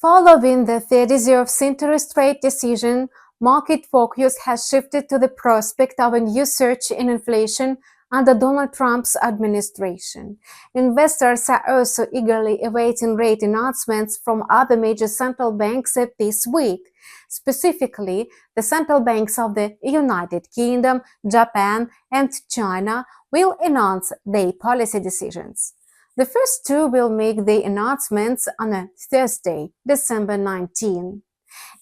Following the Fed Reserve's interest rate decision, market focus has shifted to the prospect of a new surge in inflation under Donald Trump's administration. Investors are also eagerly awaiting rate announcements from other major central banks this week. Specifically, the central banks of the United Kingdom, Japan, and China will announce their policy decisions. The first two will make the announcements on a Thursday, December 19.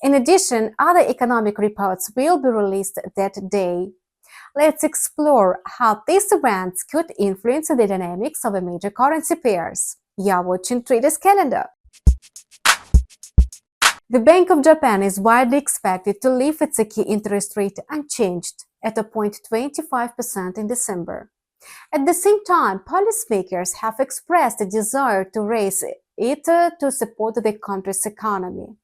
In addition, other economic reports will be released that day. Let's explore how these events could influence the dynamics of the major currency pairs. You're watching Traders Calendar. The Bank of Japan is widely expected to leave its key interest rate unchanged at 0.25% in December. At the same time, policymakers have expressed a desire to raise it to support the country's economy.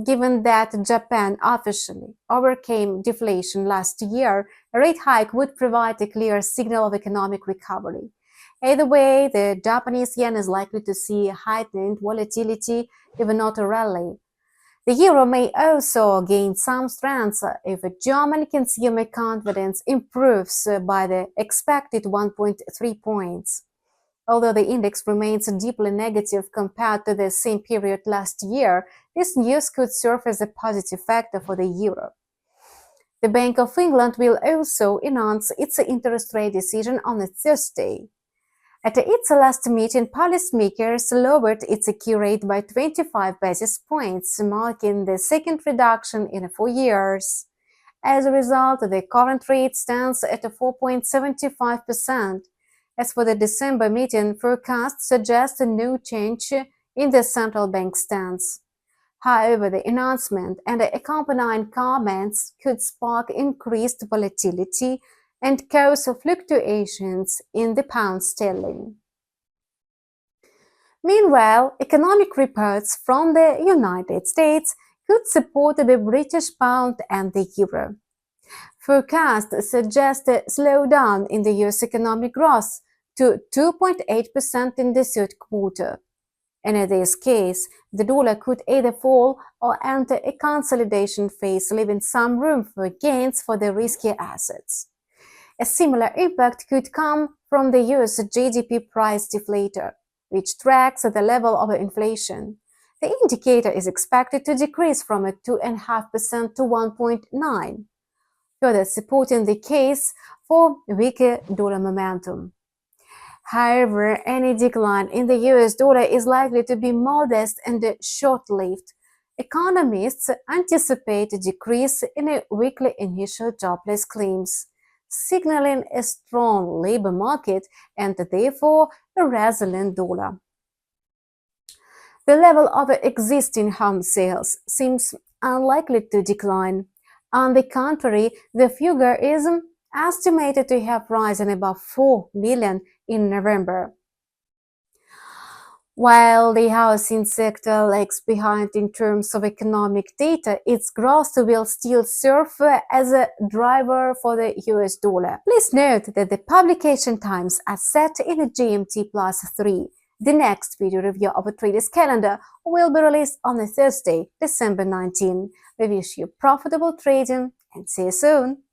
Given that Japan officially overcame deflation last year, a rate hike would provide a clear signal of economic recovery. Either way, the Japanese yen is likely to see heightened volatility, if not a rally. The euro may also gain some strength if German consumer confidence improves by the expected 1.3 points. Although the index remains deeply negative compared to the same period last year, this news could serve as a positive factor for the euro. The Bank of England will also announce its interest rate decision on Thursday. At its last meeting, policymakers lowered its key rate by 25 basis points, marking the second reduction in 4 years. As a result, the current rate stands at 4.75%. As for the December meeting, forecasts suggest no change in the central bank stance. However, the announcement and the accompanying comments could spark increased volatility and cause fluctuations in the pound sterling. Meanwhile, economic reports from the United States could support the British pound and the euro. Forecasts suggest a slowdown in the US economic growth to 2.8% in the third quarter. And in this case, the dollar could either fall or enter a consolidation phase, leaving some room for gains for the riskier assets. A similar impact could come from the US GDP price deflator, which tracks the level of inflation. The indicator is expected to decrease from 2.5% to 1.9%, further supporting the case for weaker dollar momentum. However, any decline in the US dollar is likely to be modest and short-lived. Economists anticipate a decrease in a weekly initial jobless claims, signaling a strong labor market and therefore a resilient dollar. The level of existing home sales seems unlikely to decline. On the contrary, the figure is estimated to have risen above 4 million in November. While the housing sector lags behind in terms of economic data, its growth will still serve as a driver for the US dollar. Please note that the publication times are set in a GMT plus 3. The next video review of a trader's calendar will be released on Thursday, December 19. We wish you profitable trading and see you soon.